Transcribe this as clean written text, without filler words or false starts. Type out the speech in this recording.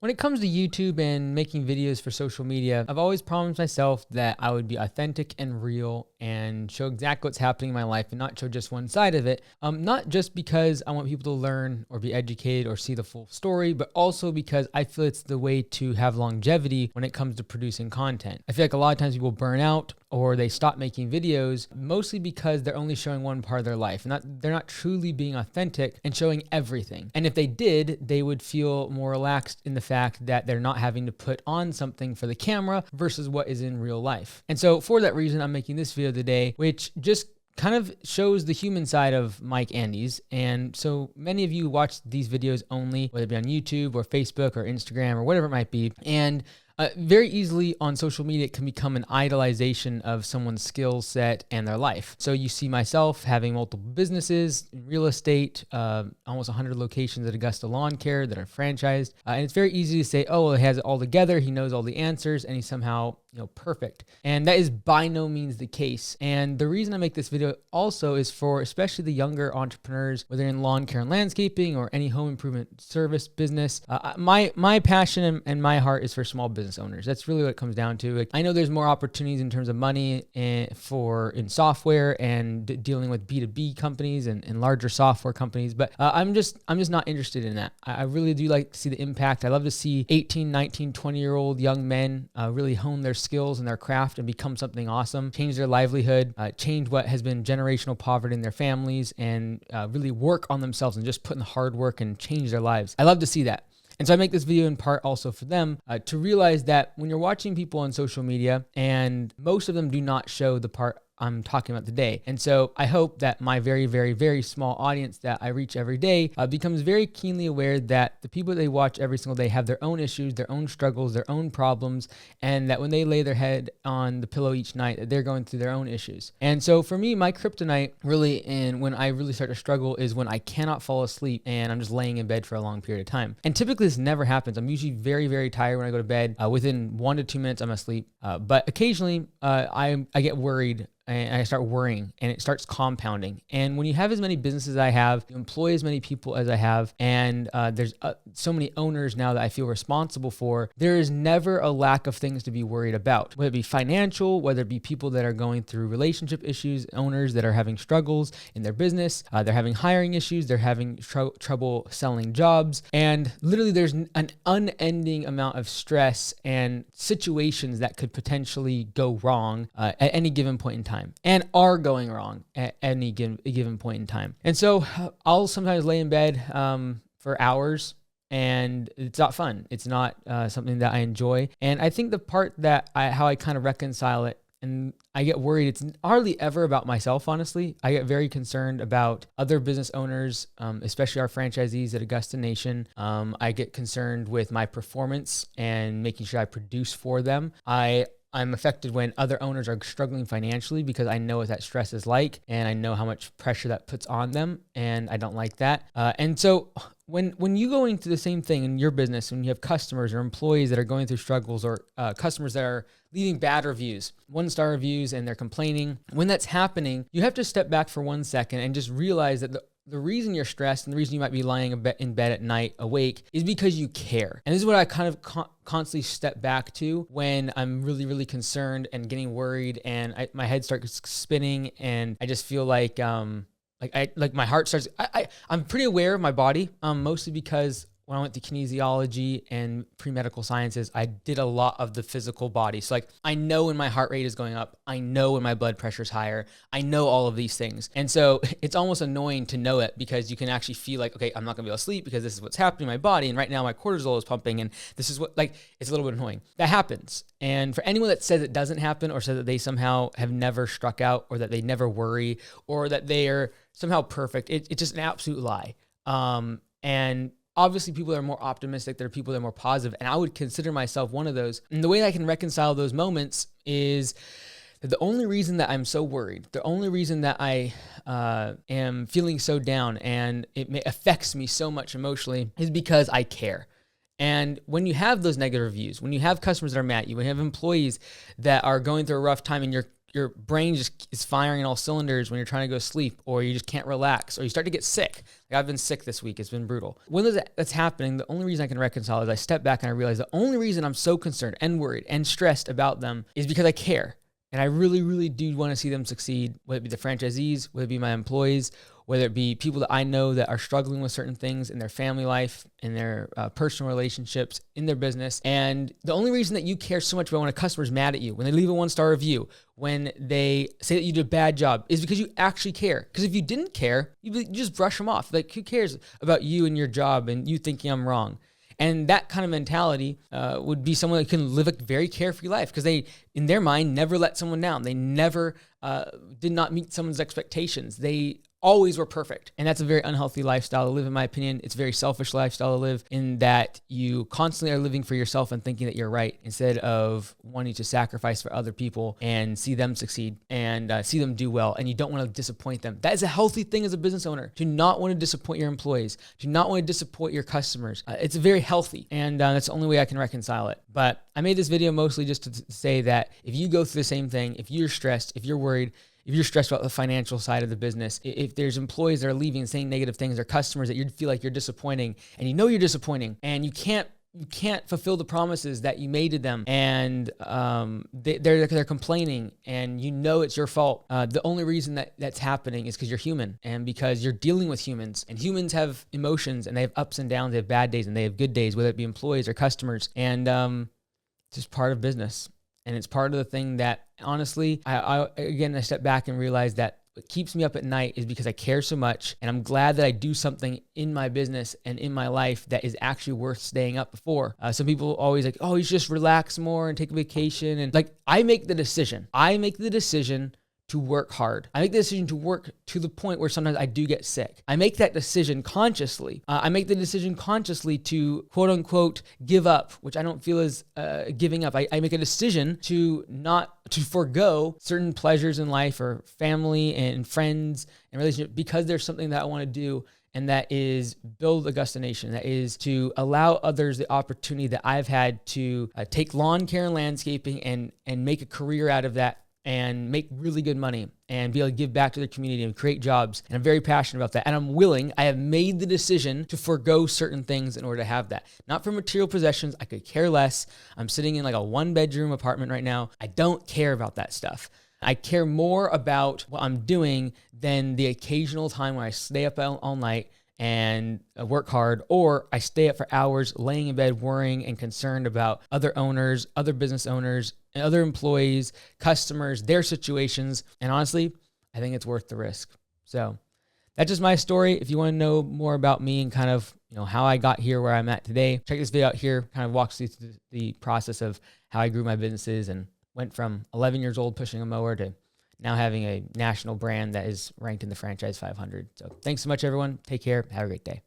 When it comes to YouTube and making videos for social media, I've always promised myself that I would be authentic and real and show exactly what's happening in my life and not show just one side of it. Not just because I want people to learn or be educated or see the full story, but also because I feel it's the way to have longevity when it comes to producing content. I feel like a lot of times people burn out or they stop making videos mostly because they're only showing one part of their life. They're not truly being authentic and showing everything. And if they did, they would feel more relaxed in the fact that they're not having to put on something for the camera versus what is in real life. And so for that reason, I'm making this video today, which just kind of shows the human side of Mike Andes. And so many of you watch these videos only, whether it be on YouTube or Facebook or Instagram or whatever it might be. And very easily on social media, it can become an idolization of someone's skill set and their life. So you see myself having multiple businesses in real estate, almost 100 locations at Augusta Lawn Care that are franchised. And it's very easy to say, oh, well, he has it all together. He knows all the answers and he's somehow perfect. And that is by no means the case. And the reason I make this video also is for especially the younger entrepreneurs, whether in lawn care and landscaping or any home improvement service business. My passion and my heart is for small business owners. That's really what it comes down to. Like, I know there's more opportunities in terms of money in software and dealing with B2B companies and larger software companies, but I'm just not interested in that. I really do like to see the impact. I love to see 18, 19, 20-year-old young men really hone their skills and their craft and become something awesome, change their livelihood, change what has been generational poverty in their families, and really work on themselves and just put in the hard work and change their lives. I love to see that. And so I make this video in part also for them to realize that when you're watching people on social media, and most of them do not show the part I'm talking about today. And so I hope that my very, very, very small audience that I reach every day becomes very keenly aware that the people they watch every single day have their own issues, their own struggles, their own problems, and that when they lay their head on the pillow each night, that they're going through their own issues. And so for me, my kryptonite really, and when I really start to struggle, is when I cannot fall asleep and I'm just laying in bed for a long period of time. And typically this never happens. I'm usually very, very tired when I go to bed. Within 1 to 2 minutes, I'm asleep. But occasionally I get worried and I start worrying and it starts compounding. And when you have as many businesses as I have, you employ as many people as I have, and there's so many owners now that I feel responsible for, there is never a lack of things to be worried about, whether it be financial, whether it be people that are going through relationship issues, owners that are having struggles in their business, they're having hiring issues, they're having trouble selling jobs, and literally there's an unending amount of stress and situations that could potentially go wrong at any given point in time. And are going wrong at any given point in time. And so I'll sometimes lay in bed for hours, and it's not fun. It's not something that I enjoy. And I think the part that how I kind of reconcile it, and I get worried, it's hardly ever about myself, honestly. I get very concerned about other business owners, especially our franchisees at Augusta Nation. I get concerned with my performance and making sure I produce for them. I'm affected when other owners are struggling financially because I know what that stress is like and I know how much pressure that puts on them, and I don't like that. And so when you go into the same thing in your business, when you have customers or employees that are going through struggles, or customers that are leaving bad reviews, 1-star reviews, and they're complaining, when that's happening, you have to step back for 1 second and just realize that the reason you're stressed and the reason you might be lying in bed at night awake is because you care. And this is what I kind of constantly step back to when I'm really, really concerned and getting worried, and my head starts spinning, and I just feel like my heart starts. I'm pretty aware of my body, mostly because when I went to kinesiology and pre-medical sciences, I did a lot of the physical body. So like, I know when my heart rate is going up, I know when my blood pressure is higher, I know all of these things. And so it's almost annoying to know it, because you can actually feel like, okay, I'm not gonna be able to sleep because this is what's happening in my body. And right now my cortisol is pumping, and this is what, like, it's a little bit annoying. That happens. And for anyone that says it doesn't happen, or says that they somehow have never struck out, or that they never worry, or that they are somehow perfect, it's just an absolute lie. And obviously, people that are more optimistic, there are people that are more positive, and I would consider myself one of those. And the way I can reconcile those moments is that the only reason that I'm so worried, the only reason that I am feeling so down and it affects me so much emotionally, is because I care. And when you have those negative reviews, when you have customers that are mad at you, when you have employees that are going through a rough time, and your brain just is firing in all cylinders when you're trying to go to sleep, or you just can't relax, or you start to get sick. Like I've been sick this week. It's been brutal. When that's happening, the only reason I can reconcile is I step back and I realize the only reason I'm so concerned and worried and stressed about them is because I care. And I really, really do want to see them succeed, whether it be the franchisees, whether it be my employees, whether it be people that I know that are struggling with certain things in their family life, in their personal relationships, in their business. And the only reason that you care so much about when a customer's mad at you, when they leave a 1-star review, when they say that you did a bad job, is because you actually care. Because if you didn't care, you just brush them off. Like, who cares about you and your job and you thinking I'm wrong? And that kind of mentality would be someone that can live a very carefree life because they, in their mind, never let someone down. They never did not meet someone's expectations. They always were perfect. And that's a very unhealthy lifestyle to live, in my opinion. It's a very selfish lifestyle to live in that you constantly are living for yourself and thinking that you're right instead of wanting to sacrifice for other people and see them succeed and see them do well. And you don't want to disappoint them. That is a healthy thing as a business owner, to not want to disappoint your employees, to not want to disappoint your customers. It's very healthy. And that's the only way I can reconcile it. But I made this video mostly just to say that if you go through the same thing, if you're stressed, if you're worried, if you're stressed about the financial side of the business, if there's employees that are leaving and saying negative things, or customers that you feel like you're disappointing, and you know you're disappointing, and you can't fulfill the promises that you made to them, and they're complaining, and you know it's your fault. The only reason that's happening is because you're human, and because you're dealing with humans, and humans have emotions, and they have ups and downs, they have bad days, and they have good days, whether it be employees or customers, and it's just part of business. And it's part of the thing that, honestly, I step back and realize that what keeps me up at night is because I care so much, and I'm glad that I do something in my business and in my life that is actually worth staying up for. Some people always like, oh, you should just relax more and take a vacation. And like, I make the decision to work hard. I make the decision to work to the point where sometimes I do get sick. I make that decision consciously. I make the decision consciously to quote unquote give up, which I don't feel is giving up. I make a decision to forego certain pleasures in life, or family and friends and relationship, because there's something that I want to do. And that is build Augusta Nation. That is to allow others the opportunity that I've had to take lawn care and landscaping and make a career out of that, and make really good money and be able to give back to their community and create jobs. And I'm very passionate about that. And I have made the decision to forego certain things in order to have that. Not for material possessions. I could care less. I'm sitting in like a 1-bedroom apartment right now. I don't care about that stuff. I care more about what I'm doing than the occasional time when I stay up all night and work hard, or I stay up for hours laying in bed worrying and concerned about other owners, other business owners, and other employees, customers, their situations. And honestly, I think it's worth the risk. So that's just my story. If you want to know more about me and kind of, how I got here where I'm at today, check this video out here. Kind of walks you through the process of how I grew my businesses and went from 11 years old pushing a mower to now having a national brand that is ranked in the Franchise 500. So thanks so much, everyone. Take care. Have a great day.